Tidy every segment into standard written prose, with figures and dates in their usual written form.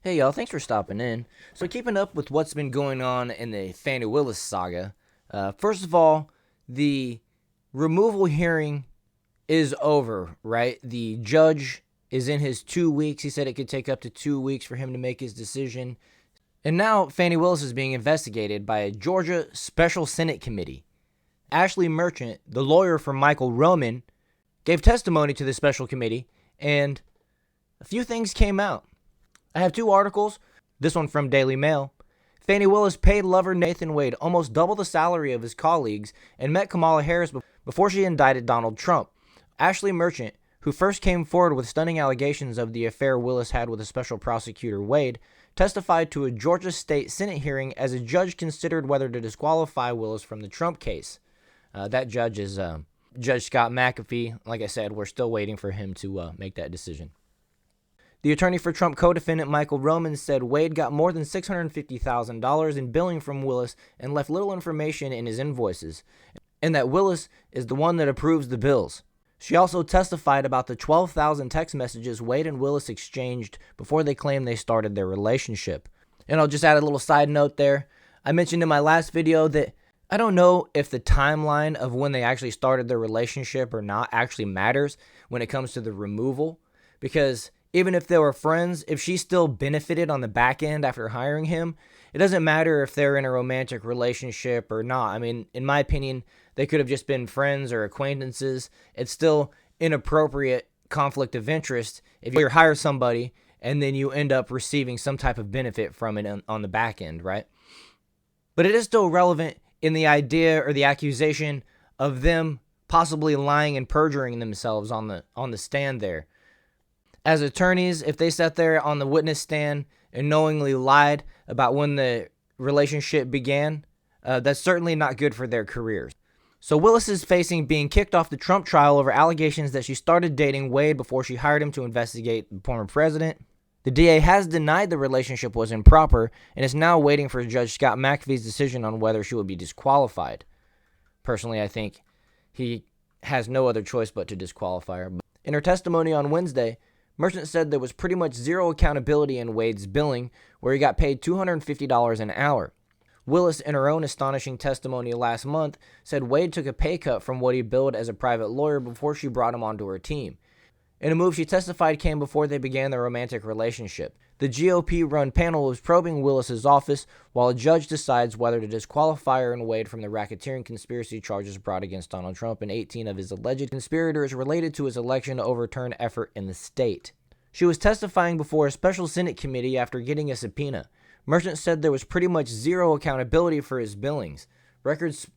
Hey y'all, thanks for stopping in. So keeping up with what's been going on in the Fani Willis saga, first of all, the removal hearing is over, right? The judge is in his 2 weeks. He said it could take up to 2 weeks for him to make his decision. And now Fani Willis is being investigated by a Georgia Special Senate Committee. Ashley Merchant, the lawyer for Michael Roman, gave testimony to the special committee, and a few things came out. I have two articles, this one from Daily Mail. Fani Willis paid lover Nathan Wade almost double the salary of his colleagues and met Kamala Harris before she indicted Donald Trump. Ashley Merchant, who first came forward with stunning allegations of the affair Willis had with a special prosecutor Wade, testified to a Georgia State Senate hearing as a judge considered whether to disqualify Willis from the Trump case. That judge is Judge Scott McAfee. Like I said, we're still waiting for him to make that decision. The attorney for Trump co-defendant Michael Roman said Wade got more than $650,000 in billing from Willis and left little information in his invoices, and that Willis is the one that approves the bills. She also testified about the 12,000 text messages Wade and Willis exchanged before they claimed they started their relationship. And I'll just add a little side note there. I mentioned in my last video that I don't know if the timeline of when they actually started their relationship or not actually matters when it comes to the removal, because even if they were friends, if she still benefited on the back end after hiring him, it doesn't matter if they're in a romantic relationship or not. I mean, in my opinion, they could have just been friends or acquaintances. It's still inappropriate conflict of interest if you hire somebody and then you end up receiving some type of benefit from it on the back end, right? But it is still relevant in the idea or the accusation of them possibly lying and perjuring themselves on the stand there. As attorneys, if they sat there on the witness stand and knowingly lied about when the relationship began, that's certainly not good for their careers. So Willis is facing being kicked off the Trump trial over allegations that she started dating Wade before she hired him to investigate the former president. The DA has denied the relationship was improper and is now waiting for Judge Scott McAfee's decision on whether she will be disqualified. Personally, I think he has no other choice but to disqualify her. In her testimony on Wednesday, Merchant said there was pretty much zero accountability in Wade's billing, where he got paid $250 an hour. Willis, in her own astonishing testimony last month, said Wade took a pay cut from what he billed as a private lawyer before she brought him onto her team. In a move she testified came before they began their romantic relationship. The GOP-run panel was probing Willis's office while a judge decides whether to disqualify her and Wade from the racketeering conspiracy charges brought against Donald Trump and 18 of his alleged conspirators related to his election to overturn effort in the state. She was testifying before a special Senate committee after getting a subpoena. Merchant said there was pretty much zero accountability for his billings. Records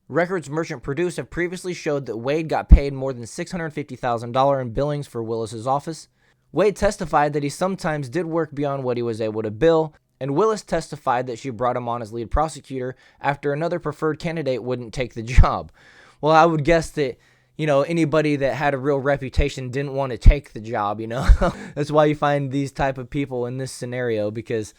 Merchant produced have previously showed that Wade got paid more than $650,000 in billings for Willis's office. Wade testified that he sometimes did work beyond what he was able to bill, and Willis testified that she brought him on as lead prosecutor after another preferred candidate wouldn't take the job. Well, I would guess that, anybody that had a real reputation didn't want to take the job, That's why you find these type of people in this scenario, because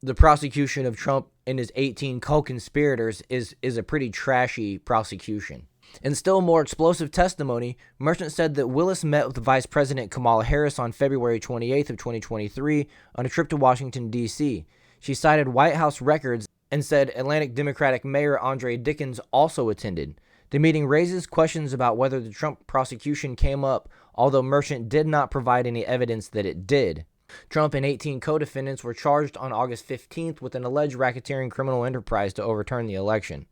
the prosecution of Trump and his 18 co-conspirators is a pretty trashy prosecution. In still more explosive testimony, Merchant said that Willis met with Vice President Kamala Harris on February 28th of 2023 on a trip to Washington, D.C. She cited White House records and said Atlantic Democratic Mayor Andre Dickens also attended. The meeting raises questions about whether the Trump prosecution came up, although Merchant did not provide any evidence that it did. Trump and 18 co-defendants were charged on August 15th with an alleged racketeering criminal enterprise to overturn the election.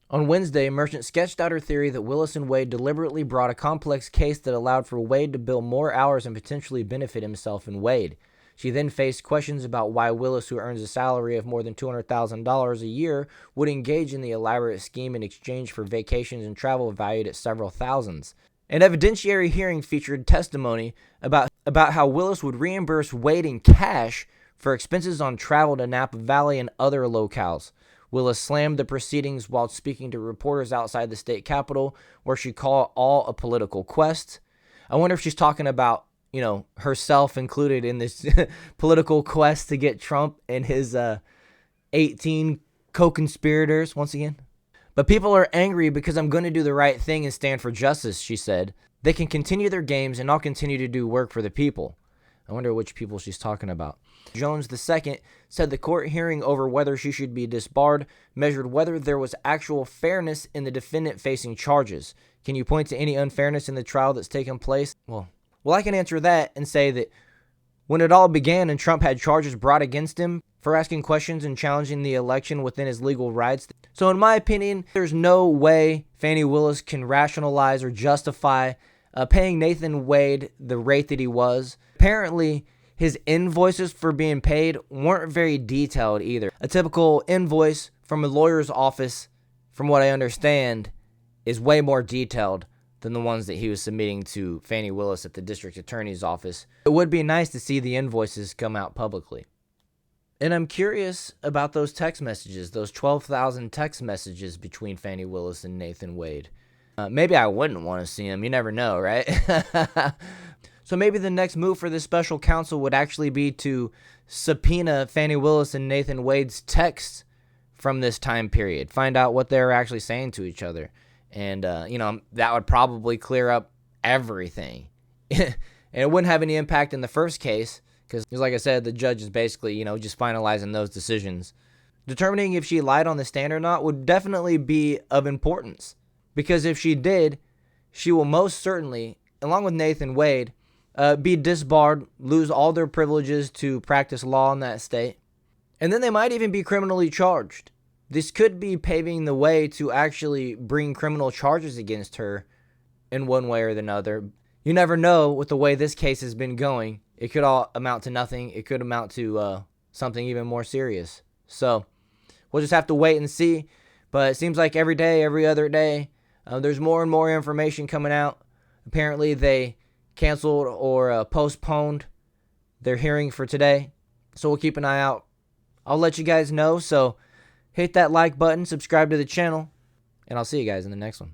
On Wednesday, Merchant sketched out her theory that Willis and Wade deliberately brought a complex case that allowed for Wade to bill more hours and potentially benefit himself and Wade. She then faced questions about why Willis, who earns a salary of more than $200,000 a year, would engage in the elaborate scheme in exchange for vacations and travel valued at several thousands. An evidentiary hearing featured testimony about how Willis would reimburse Wade in cash for expenses on travel to Napa Valley and other locales. Willis slammed the proceedings while speaking to reporters outside the state capitol, where she called all a political quest. I wonder if she's talking about, herself included in this political quest to get Trump and his 18 co-conspirators once again. But people are angry because I'm going to do the right thing and stand for justice, she said. They can continue their games and I'll continue to do work for the people. I wonder which people she's talking about. Jones II said the court hearing over whether she should be disbarred measured whether there was actual fairness in the defendant facing charges. Can you point to any unfairness in the trial that's taken place? Well, I can answer that and say that when it all began and Trump had charges brought against him for asking questions and challenging the election within his legal rights. So in my opinion, there's no way Fani Willis can rationalize or justify paying Nathan Wade the rate that he was. Apparently, his invoices for being paid weren't very detailed either. A typical invoice from a lawyer's office, from what I understand, is way more detailed than the ones that he was submitting to Fani Willis at the district attorney's office. It would be nice to see the invoices come out publicly. And I'm curious about those text messages, those 12,000 text messages between Fani Willis and Nathan Wade. Maybe I wouldn't want to see them. You never know, right? So maybe the next move for this special counsel would actually be to subpoena Fani Willis and Nathan Wade's texts from this time period. Find out what they're actually saying to each other. And, that would probably clear up everything. And it wouldn't have any impact in the first case because, like I said, the judge is basically, just finalizing those decisions. Determining if she lied on the stand or not would definitely be of importance. Because if she did, she will most certainly, along with Nathan Wade, be disbarred, lose all their privileges to practice law in that state. And then they might even be criminally charged. This could be paving the way to actually bring criminal charges against her in one way or another. You never know with the way this case has been going. It could all amount to nothing. It could amount to something even more serious. So we'll just have to wait and see. But it seems like every day, every other day, there's more and more information coming out. Apparently they canceled or postponed their hearing for today. So we'll keep an eye out. I'll let you guys know. So hit that like button, subscribe to the channel, and I'll see you guys in the next one.